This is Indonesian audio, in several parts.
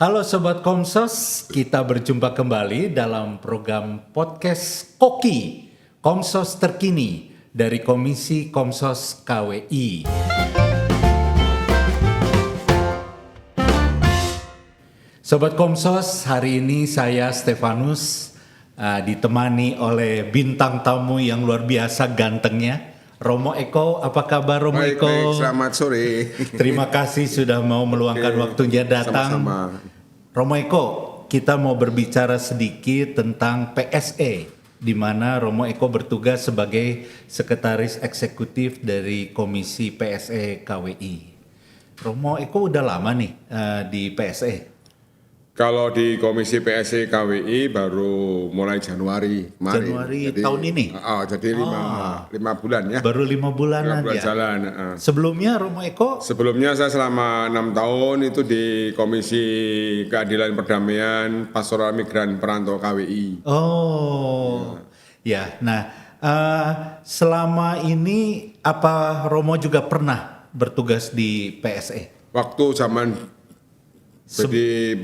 Halo Sobat Komsos, kita berjumpa kembali dalam program podcast Koki, Komsos terkini dari Komisi Komsos KWI. Sobat Komsos, hari ini saya Stefanus ditemani oleh bintang tamu yang luar biasa gantengnya, Romo Eko. Apa kabar Romo Eko? Baik, selamat sore. Terima kasih sudah mau meluangkan waktunya datang. Sama-sama. Romo Eko, kita mau berbicara sedikit tentang PSE, di mana Romo Eko bertugas sebagai Sekretaris Eksekutif dari Komisi PSE KWI. Romo Eko udah lama nih di PSE. Kalau di Komisi PSE KWI baru mulai Januari kemarin. Januari tahun ini? Jadi lima bulan ya. Baru 5 bulanan 5 bulan ya? jalan. Sebelumnya Romo Eko? Sebelumnya saya selama 6 tahun itu di Komisi Keadilan Perdamaian Pastoral Migran Perantau KWI. Oh, ya. Nah, selama ini apa Romo juga pernah bertugas di PSE? Waktu zaman jadi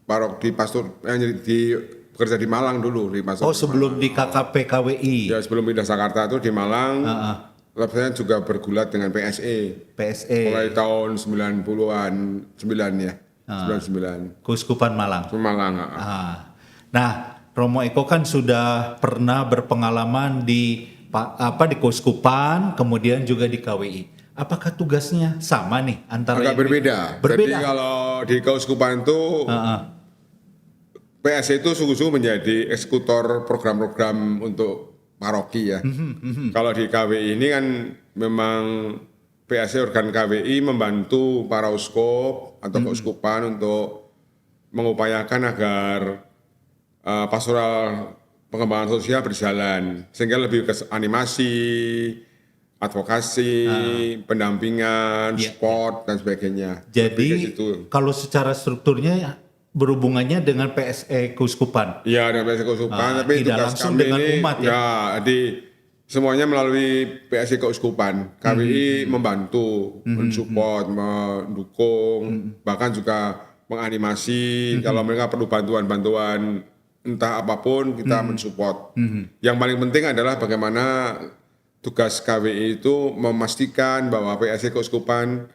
parok di pastor di bekerja di Malang dulu di pastor. Oh, sebelum di KKP KWI. Ya, sebelum pindah Jakarta itu di Malang. Saya juga bergulat dengan PSE. PSE. Mulai tahun 90-an 9 ya. 99. Keuskupan Malang. Malang. Nah, Romo Eko kan sudah pernah berpengalaman di Keuskupan, kemudian juga di KWI. Apakah tugasnya sama nih antara agak berbeda. Jadi kalau di Keuskupan itu PSE itu sungguh-sungguh menjadi eksekutor program-program untuk paroki ya. Kalau di KWI ini kan memang PSE organ KWI membantu para uskop atau keuskupan untuk mengupayakan agar pastoral pengembangan sosial berjalan sehingga lebih ke animasi, advokasi, pendampingan, sport dan sebagainya. Jadi kalau secara strukturnya berhubungannya dengan PSE Keuskupan. Iya, dengan PSE Keuskupan, tapi tidak tugas langsung kami dengan ini, umat ya. Jadi semuanya melalui PSE Keuskupan. KWI membantu, mensupport, mendukung, bahkan juga menganimasi. Kalau mereka perlu bantuan-bantuan entah apapun, kita mensupport. Yang paling penting adalah bagaimana tugas KWI itu memastikan bahwa PSE Keuskupan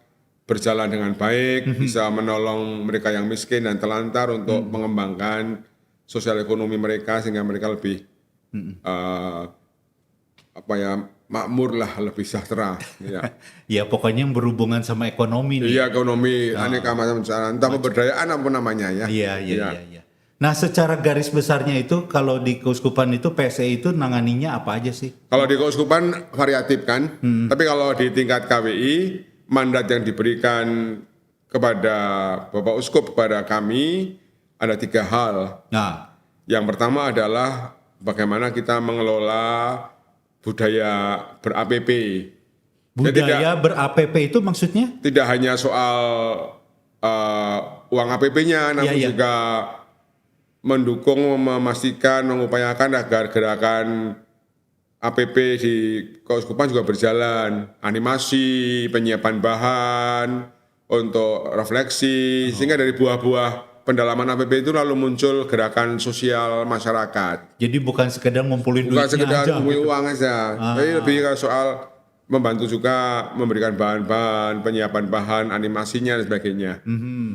berjalan dengan baik, bisa menolong mereka yang miskin dan telantar untuk mengembangkan sosial ekonomi mereka sehingga mereka lebih makmur lah, lebih sejahtera. Ya. Ya pokoknya yang berhubungan sama ekonomi nih. Iya, ekonomi aneka macam cara, entah pemberdayaan apa namanya ya. Iya. Nah, secara garis besarnya itu kalau di Keuskupan itu PSE itu nanganinya apa aja sih? Kalau di Keuskupan variatif kan, tapi kalau di tingkat KWI mandat yang diberikan kepada Bapak Uskup kepada kami ada 3 hal. Nah, yang pertama adalah bagaimana kita mengelola budaya ber-APP. budaya ber-APP itu maksudnya? Tidak hanya soal uang APP-nya, namun juga mendukung, memastikan, mengupayakan agar gerakan APP di Keuskupan juga berjalan, animasi, penyiapan bahan untuk refleksi, sehingga dari buah-buah pendalaman APP itu lalu muncul gerakan sosial masyarakat. Jadi bukan sekedar ngumpulin duitnya aja. Bukan sekedar ngumpulin gitu. uang aja, tapi lebih soal membantu juga memberikan bahan-bahan, penyiapan bahan, animasinya dan sebagainya.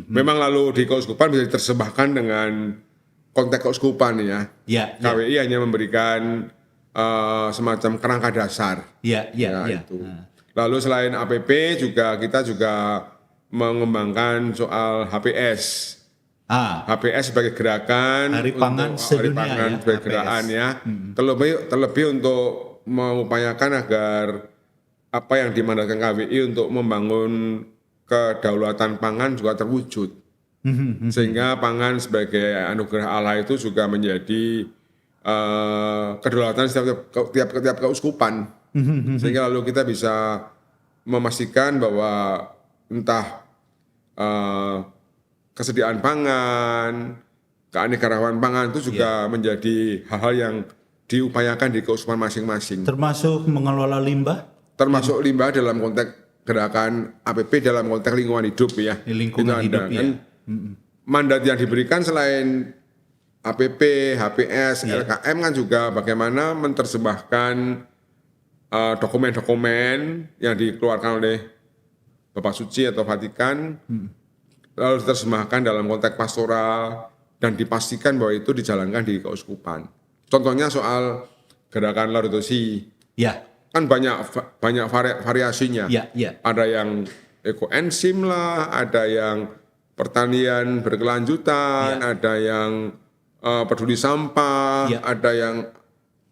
Memang lalu di Keuskupan bisa ditersembahkan dengan konteks Keuskupan ya. KWI hanya memberikan semacam kerangka dasar. Itu. Lalu selain APP juga kita juga mengembangkan soal HPS. HPS sebagai gerakan Hari Pangan Sedunia ya, sebagai gerakan ya. Terlebih untuk mengupayakan agar apa yang dimandatkan KWI untuk membangun kedaulatan pangan juga terwujud. Sehingga pangan sebagai anugerah Allah itu juga menjadi kedaulatan tiap keuskupan, sehingga lalu kita bisa memastikan bahwa entah kesediaan pangan, keanekaragaman pangan itu juga menjadi hal-hal yang diupayakan di keuskupan masing-masing. Termasuk mengelola limbah? Termasuk limbah dalam konteks gerakan APP dalam konteks lingkungan hidup ya. Lingkungan hidup ya. mandat yang diberikan selain APP, HPS, LKM kan juga bagaimana menerjemahkan dokumen-dokumen yang dikeluarkan oleh Bapak Suci atau Vatikan, lalu diterjemahkan dalam konteks pastoral dan dipastikan bahwa itu dijalankan di keuskupan. Contohnya soal gerakan Laudato Si, Ya, kan banyak variasinya. ya, ya. Ada yang ekoenzim lah, ada yang pertanian berkelanjutan, ada yang peduli sampah, Ya. ada yang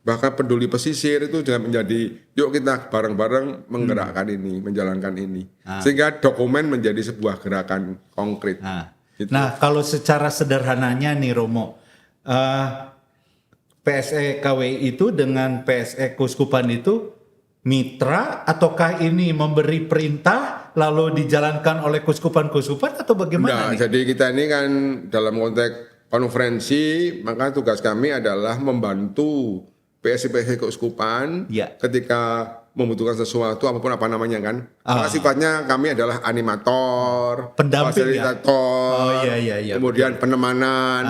bahkan peduli pesisir. Itu juga menjadi yuk kita bareng-bareng menggerakkan ini, menjalankan ini, sehingga dokumen menjadi sebuah gerakan konkret. Gitu. Nah, kalau secara sederhananya nih Romo, PSE KWI itu dengan PSE Keuskupan itu mitra ataukah ini memberi perintah lalu dijalankan oleh keuskupan-keuskupan atau bagaimana nih? Jadi kita ini kan dalam konteks konferensi, maka tugas kami adalah membantu PSI Keuskupan ketika membutuhkan sesuatu apapun apa namanya kan. Karena sifatnya kami adalah animator, pendamping, fasilitator, kemudian penemanan,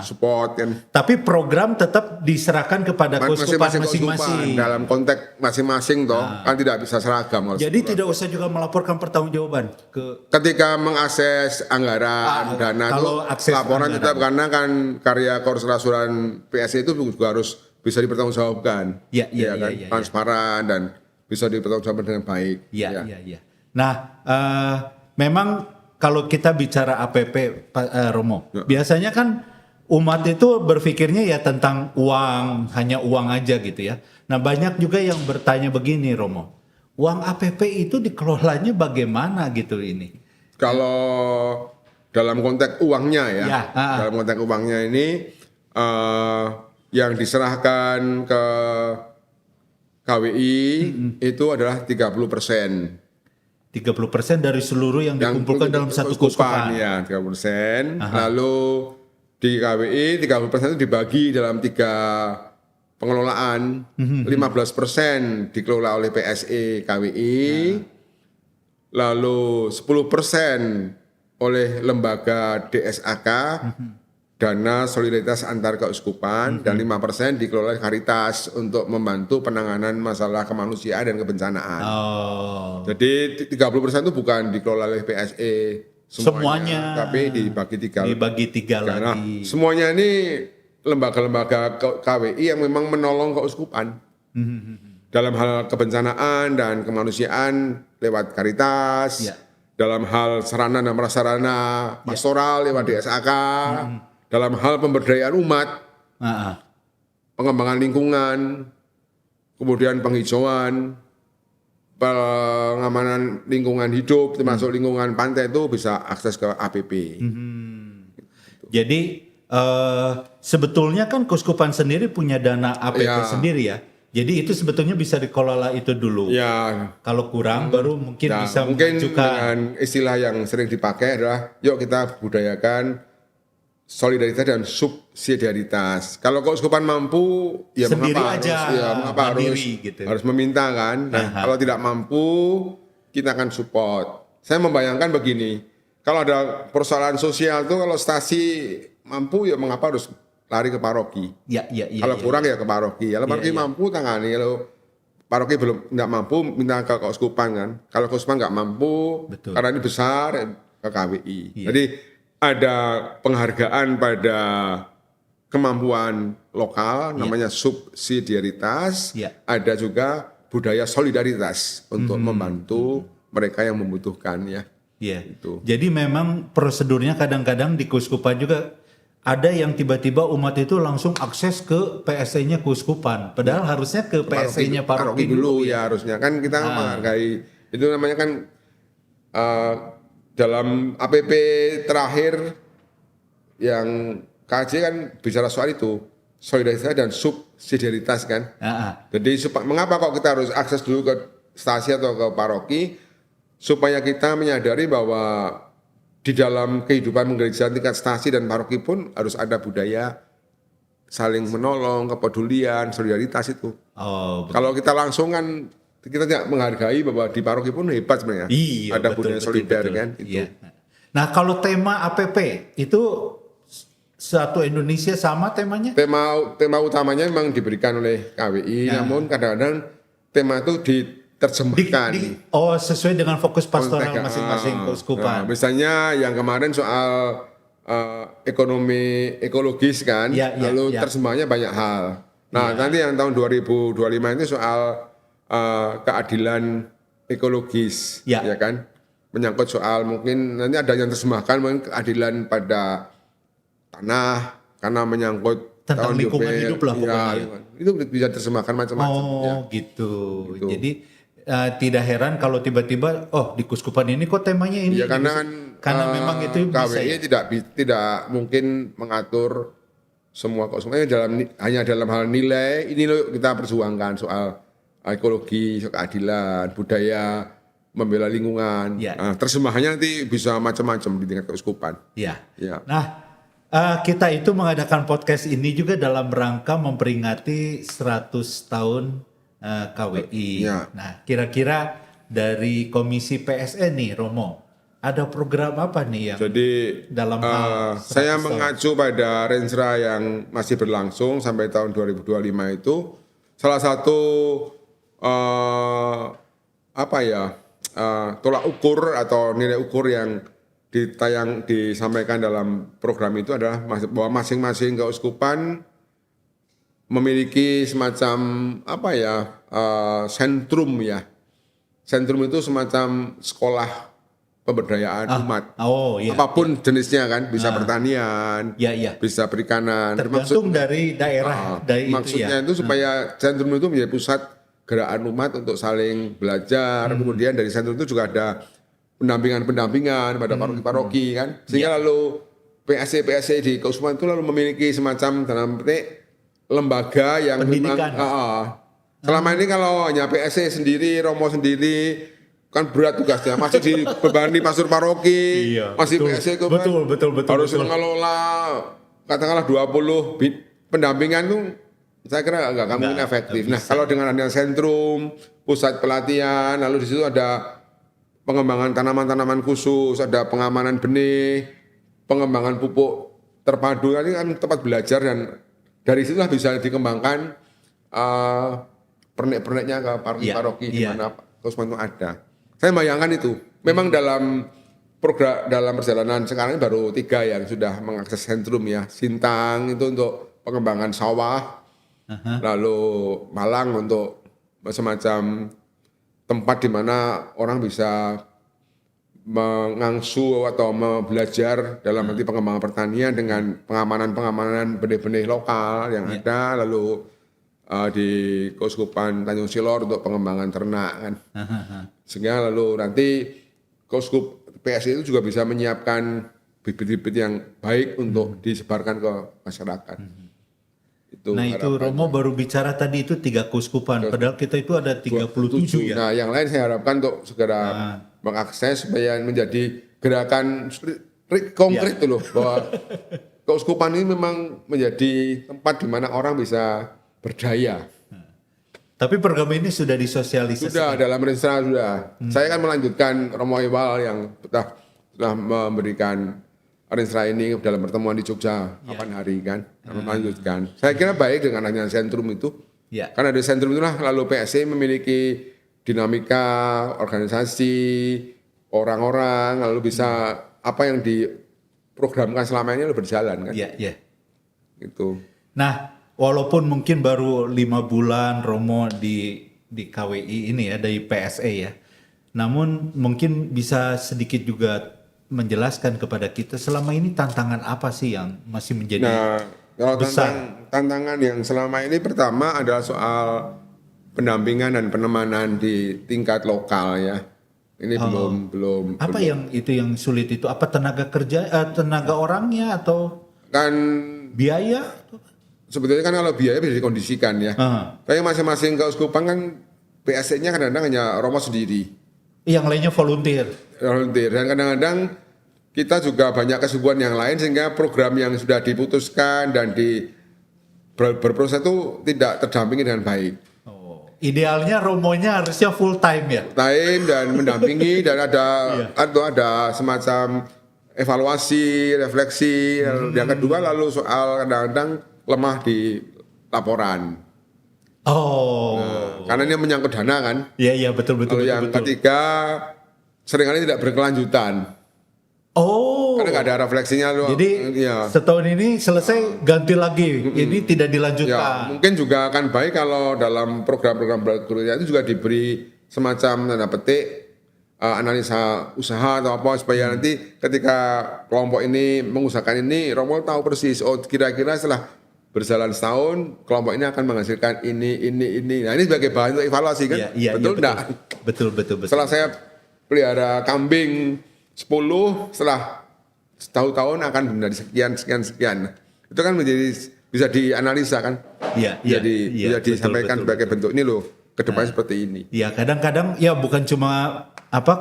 support kan. Tapi program tetap diserahkan kepada keuskupan masing-masing. Dalam konteks masing-masing toh, kan tidak bisa seragam. Jadi tidak usah juga melaporkan pertanggungjawaban ke ketika mengakses anggaran dana itu laporan tetap, karena kan karya korsurasuran PSI itu juga harus bisa dipertanggungjawabkan, transparan dan bisa dipertanggungjawabkan dengan baik. Iya. Nah, memang kalau kita bicara APP, Romo, biasanya kan umat itu berpikirnya ya tentang uang, hanya uang aja gitu ya. Nah, banyak juga yang bertanya begini, Romo, uang APP itu dikelolanya bagaimana gitu ini? Kalau dalam konteks uangnya dalam konteks uangnya ini yang diserahkan ke KWI itu adalah 30%. 30% dari seluruh yang dikumpulkan dalam satu keuskupan. Ya, 30%. Lalu di KWI 30% itu dibagi dalam 3 pengelolaan. 15% dikelola oleh PSE KWI. Lalu 10% oleh lembaga DSAK. Dana solidaritas antar keuskupan, dan 5% dikelola Caritas untuk membantu penanganan masalah kemanusiaan dan kebencanaan. Jadi 30% itu bukan dikelola oleh PSE semuanya, tapi dibagi tiga lagi. Semuanya ini lembaga-lembaga KWI yang memang menolong keuskupan dalam hal kebencanaan dan kemanusiaan lewat Caritas, dalam hal sarana dan prasarana pastoral lewat DSAK. Dalam hal pemberdayaan umat, pengembangan lingkungan, kemudian penghijauan, pengamanan lingkungan hidup, termasuk lingkungan pantai, itu bisa akses ke APP. Jadi sebetulnya kan keuskupan sendiri punya dana APP sendiri ya. Jadi itu sebetulnya bisa dikelola itu dulu. Kalau kurang baru mungkin bisa mengajukan. Dengan istilah yang sering dipakai adalah yuk kita budayakan solidaritas dan subsidiaritas. Kalau keuskupan mampu, ya sendiri mengapa harus meminta kan? Nah, kalau tidak mampu, kita akan support. Saya membayangkan begini, kalau ada persoalan sosial tuh, kalau stasi mampu, ya mengapa harus lari ke paroki? Kalau kurang ya ke paroki. Kalau paroki mampu tangani, kalau paroki belum tidak mampu, minta ke keuskupan kan. Kalau keuskupan nggak mampu, karena ini besar, ke KWI. Jadi ada penghargaan pada kemampuan lokal, namanya subsidiaritas. Ada juga budaya solidaritas untuk membantu mereka yang membutuhkan ya. Itu. Jadi memang prosedurnya kadang-kadang di keuskupan juga ada yang tiba-tiba umat itu langsung akses ke PSE-nya keuskupan, padahal harusnya ke PSE-nya paroki dulu ya harusnya. Kan kita menghargai, itu namanya kan dalam APP terakhir yang KJ kan bicara soal itu, solidaritas dan subsidiaritas kan. Jadi mengapa kok kita harus akses dulu ke stasi atau ke paroki, supaya kita menyadari bahwa di dalam kehidupan menggereja tingkat stasi dan paroki pun harus ada budaya saling menolong, kepedulian, solidaritas itu. Kalau kita langsung kan kita tidak menghargai bahwa di paroki pun hebat sebenarnya. Ada budaya solidar kan itu. Nah, kalau tema APP itu satu Indonesia sama temanya? Tema utamanya memang diberikan oleh KWI, namun kadang-kadang tema itu diterjemahkan. Sesuai dengan fokus pastoral Konteks, masing-masing keuskupan. misalnya yang kemarin soal ekonomi ekologis kan, lalu terjemahnya banyak hal. Nah, nanti yang tahun 2025 itu soal keadilan ekologis, ya kan, menyangkut soal mungkin nanti ada yang terjemahkan mungkin keadilan pada tanah karena menyangkut tentang lingkungan hidup lah pokoknya. Itu bisa terjemahkan macam-macam. Gitu. Jadi tidak heran kalau tiba-tiba di Kuskupan ini kok temanya ini. Ya karena memang itu KWI bisa tidak mungkin mengatur semua keuskupan hanya dalam hal nilai. Ini loh kita perjuangkan soal ekologi, soal keadilan, budaya, membela lingkungan. Terjemahannya nanti bisa macam-macam di tingkat keuskupan. Nah, kita itu mengadakan podcast ini juga dalam rangka memperingati 100 tahun KWI. Nah, kira-kira dari Komisi PSE nih, Romo, ada program apa nih yang dalam hal saya mengacu pada Rensra yang masih berlangsung sampai tahun 2025 itu salah satu tolak ukur atau nilai ukur yang disampaikan dalam program itu adalah bahwa masing-masing keuskupan memiliki semacam sentrum ya. Sentrum itu semacam sekolah pemberdayaan umat. Apapun jenisnya kan, bisa pertanian, bisa perikanan. Tergantung dari daerah. Maksudnya itu supaya sentrum itu menjadi pusat gerakan umat untuk saling belajar. Kemudian dari sentrum itu juga ada pendampingan pada paroki-paroki kan, sehingga lalu PSC di keuskupan itu lalu memiliki semacam dalam petik lembaga yang pendidikan. Selama ini kalau hanya PSC sendiri, Romo sendiri kan berat tugasnya, masih dibebani pastor paroki, masih PSC itu betul, harus mengelola katakanlah 20 pendampingan itu saya kira nggak mungkin efektif. Nah, kalau dengan adanya sentrum, pusat pelatihan, lalu di situ ada pengembangan tanaman-tanaman khusus, ada pengamanan benih, pengembangan pupuk terpadu, ini kan tempat belajar dan dari situlah bisa dikembangkan pernek-perneknya ke paroki-paroki di mana keuskupan itu ada. Saya bayangkan itu. Memang dalam perjalanan sekarang ini baru 3 yang sudah mengakses sentrum ya. Sintang itu untuk pengembangan sawah, lalu Malang untuk semacam tempat di mana orang bisa mengangsu atau belajar dalam arti pengembangan pertanian dengan pengamanan benih-benih lokal yang ada, lalu di Keuskupan Tanjung Silor untuk pengembangan ternak kan. Sehingga lalu nanti PSI itu juga bisa menyiapkan bibit-bibit yang baik untuk disebarkan ke masyarakat. Itu Romo baru bicara tadi itu 3 keuskupan, padahal kita itu ada 37 ya. Nah, yang lain saya harapkan untuk segera mengakses supaya menjadi gerakan konkret loh, bahwa keuskupan ini memang menjadi tempat di mana orang bisa berdaya. Tapi program ini sudah disosialisasikan? Sudah, dalam Rensra sudah. Saya akan melanjutkan Romo Ewal yang sudah memberikan Rensra ini dalam pertemuan di Jogja 8 hari kan, melanjutkan. Saya kira baik dengan adanya sentrum itu, karena dari sentrum itulah lalu PSC memiliki dinamika organisasi orang-orang, lalu bisa apa yang diprogramkan selama ini lalu berjalan kan. Gitu. Nah, walaupun mungkin baru 5 bulan Romo di KWI ini ya, dari PSE ya, namun mungkin bisa sedikit juga menjelaskan kepada kita selama ini tantangan apa sih yang masih menjadi besar? Tantangan yang selama ini pertama adalah soal pendampingan dan penemanan di tingkat lokal ya. Ini belum. Apa yang sulit itu? Apa tenaga kerja, tenaga orangnya atau kan biaya? Sebetulnya kan kalau biaya bisa dikondisikan ya. Tapi masing-masing keuskupan kan PSC-nya kadang-kadang hanya Romo sendiri. Yang lainnya volunteer. Dan kadang-kadang kita juga banyak kesibukan yang lain sehingga program yang sudah diputuskan dan berproses itu tidak terdampingi dengan baik. Idealnya Romonya harusnya full time ya. Time dan mendampingi dan ada semacam evaluasi, refleksi. Yang kedua lalu soal kadang-kadang lemah di laporan. Oh. Karena ini menyangkut dana kan. Iya betul. Lalu yang ketiga seringkali tidak berkelanjutan. Oh. Karena nggak ada refleksinya loh. Jadi ya. setahun ini selesai ganti lagi. Ini tidak Ya, dilanjutkan. mungkin juga akan baik kalau dalam program-program berikutnya itu juga diberi semacam tanda petik analisa usaha atau apa supaya nanti ketika kelompok ini mengusahakan ini, Romo tahu persis. Oh kira-kira setelah berjalan setahun kelompok ini akan menghasilkan ini. Nah ini sebagai bahan untuk evaluasi kan? Iya, betul enggak? Betul. Setelah saya pelihara kambing 10, setelah setahun akan menjadi sekian. Itu kan menjadi bisa dianalisa kan? Iya. Bisa disampaikan betul. sebagai bentuk ini loh, kedepannya seperti ini. Ya kadang-kadang ya bukan cuma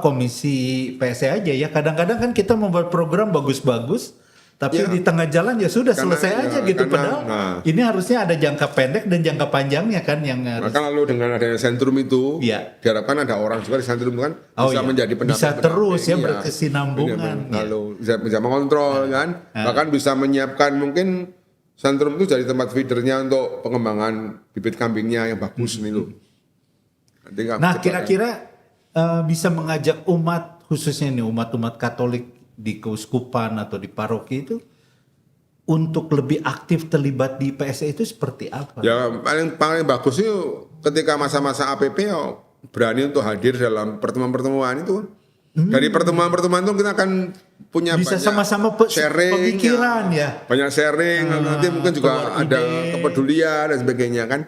komisi PSE aja ya. Kadang-kadang kan kita membuat program bagus-bagus, tapi Ya. di tengah jalan ya sudah Karena, selesai aja gitu. karena, Padahal ini harusnya ada jangka pendek dan jangka panjangnya kan yang harus. Maka lalu dengan adanya sentrum itu, Iya. diharapkan ada orang juga di sentrum itu kan Oh, bisa iya. menjadi pendamping. Bisa terus ya, Iya. berkesinambungan. Iya. Lalu bisa mengontrol kan, bahkan bisa menyiapkan mungkin sentrum itu jadi tempat feedernya untuk pengembangan bibit kambingnya yang bagus nih loh. Nanti nggak Nah, cepat, kira-kira bisa mengajak umat, khususnya nih umat-umat Katolik di keuskupan atau di paroki itu untuk lebih aktif terlibat di PSE itu seperti apa? Ya paling bagus itu ketika masa-masa APP ya berani untuk hadir dalam pertemuan-pertemuan itu. Dari pertemuan-pertemuan itu kita akan punya Bisa banyak sama-sama sharing, pemikiran ya. banyak sharing, nanti mungkin juga keluar ada ide. kepedulian dan sebagainya kan.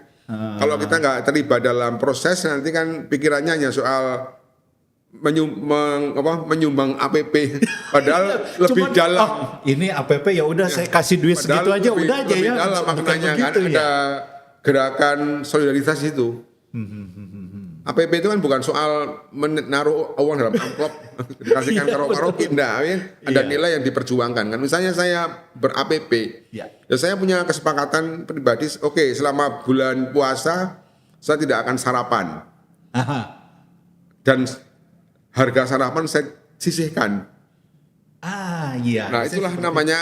Kalau kita nggak terlibat dalam proses nanti kan pikirannya hanya soal menyumbang APP, padahal lebih Cuman, dalam. Ini APP ya udah saya kasih duit segitu Padahal aja lebih- udah aja lebih ya. dalam Bukan maknanya kan begitu ya. ada gerakan solidaritas itu. APP itu kan bukan soal menaruh uang dalam amplop dikasihkan ke paroki, enggak, kan? Ada Iya. nilai yang diperjuangkan kan. Misalnya saya ber-APP, Iya. ya saya punya kesepakatan pribadi, oke, selama bulan puasa saya tidak akan sarapan Aha. dan harga sarapan saya sisihkan. Iya. Nah, itulah namanya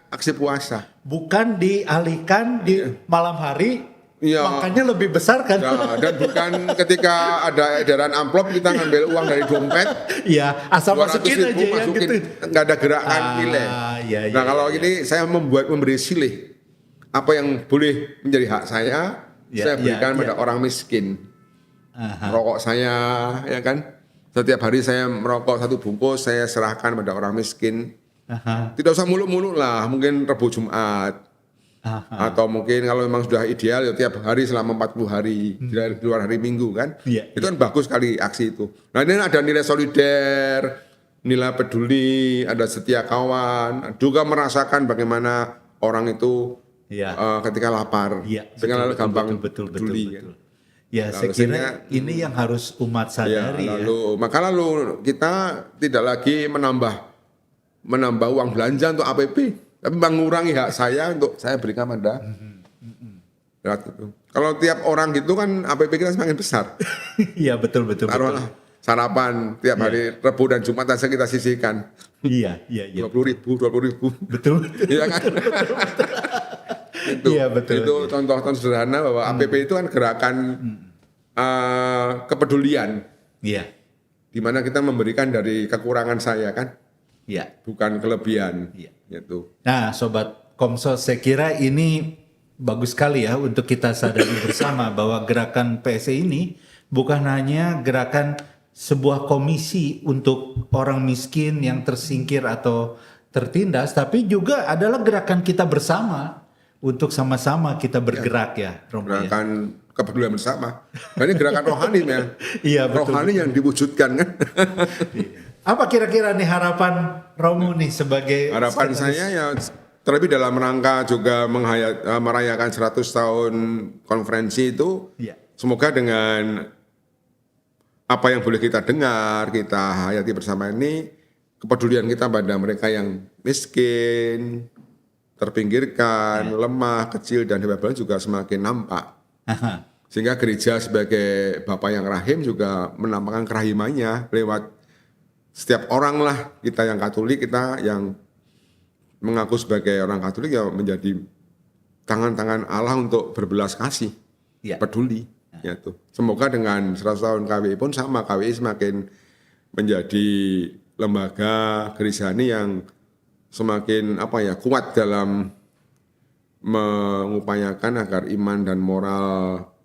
aksi puasa. Bukan dialihkan di malam hari. Iya. Makanya lebih besar kan? Ya, dan bukan ketika ada edaran amplop kita ngambil uang dari dompet Iya, asal 200 masukin aja ya masukin, gitu. nggak ada gerakan nilai. Iya, Nah kalau iya. ini saya memberi silih apa yang boleh menjadi hak saya, Iya, saya berikan iya, pada orang miskin. Aha. Rokok saya, ya kan, setiap hari saya merokok 1 bungkus, saya serahkan pada orang miskin. Aha. Tidak usah muluk-muluk lah, mungkin Rabu Jumat. Aha. Atau mungkin kalau memang sudah ideal ya tiap hari selama 40 hari di luar hari Minggu kan. Iya, Itu kan bagus sekali aksi itu. Nah ini ada nilai solider, nilai peduli, ada setia kawan, juga merasakan bagaimana orang itu Iya. ketika lapar. Iya, Sehingga lalu gampang betul. peduli. Kan. Ya, saya Lalu kira sehingga- ini yang harus umat Ya, sadari ya. maka lalu kita tidak lagi menambah uang belanja untuk APP, tapi mengurangi hak saya untuk saya berikan pada rakyat itu. Kalau tiap orang gitu kan APP kita semakin besar. Iya, betul. Taruhlah sarapan tiap hari Rabu dan Jumat saja kita sisihkan Iya. 20.000. Betul. Iya kan? Itu, Iya, betul. Itu contoh-contoh sederhana bahwa APP itu kan gerakan kepedulian, Iya. di mana kita memberikan dari kekurangan saya kan. Iya. Bukan kelebihan. Iya. Gitu. Nah, sobat Komsos, saya kira ini bagus sekali ya untuk kita sadari bersama bahwa gerakan PSE ini bukan hanya gerakan sebuah komisi untuk orang miskin yang tersingkir atau tertindas, tapi juga adalah gerakan kita bersama untuk sama-sama kita bergerak ya, Romo ya. Gerakan kepedulian bersama. Nah, ini gerakan rohani ya. Iya, betul. Rohani yang diwujudkan kan. Apa kira-kira nih harapan Romo nih sebagai Harapan saya ya terlebih dalam rangka juga merayakan 100 tahun konferensi itu. Iya. Semoga dengan apa yang boleh kita dengar, kita hayati bersama ini, kepedulian kita pada mereka yang miskin, terpinggirkan, lemah, kecil, dan hebat juga semakin nampak. Aha. Sehingga gereja sebagai Bapa yang rahim juga menampakkan kerahimannya lewat setiap orang lah, kita yang Katolik, kita yang mengaku sebagai orang Katolik ya menjadi tangan-tangan Allah untuk berbelas kasih, Ya. peduli. Ya tuh. Semoga dengan 100 tahun KWI pun sama, KWI semakin menjadi lembaga gereja yang semakin kuat dalam mengupayakan agar iman dan moral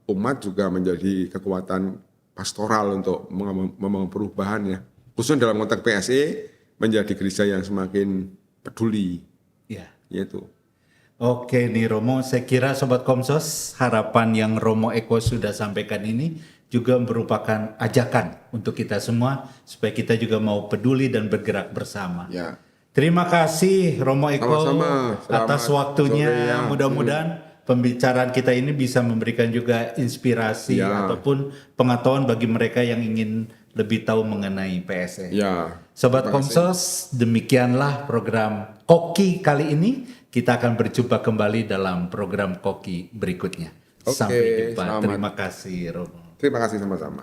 umat juga menjadi kekuatan pastoral untuk membangun perubahan ya. Khususnya dalam konteks PSE menjadi gereja yang semakin peduli. Ya. Yaitu. Oke nih Romo, saya kira Sobat Komsos, harapan yang Romo Eko sudah sampaikan ini juga merupakan ajakan untuk kita semua supaya kita juga mau peduli dan bergerak bersama. Ya. Terima kasih Romo Eko Sama-sama. atas Selamat waktunya. sore ya. Mudah-mudahan pembicaraan kita ini bisa memberikan juga inspirasi Ya. ataupun pengetahuan bagi mereka yang ingin lebih tahu mengenai PSE. Ya. Sobat Terima kasih. Komsos, demikianlah program Koki kali ini. Kita akan berjumpa kembali dalam program Koki berikutnya. Oke, Sampai jumpa. selamat. Terima kasih Romo. Terima kasih sama-sama.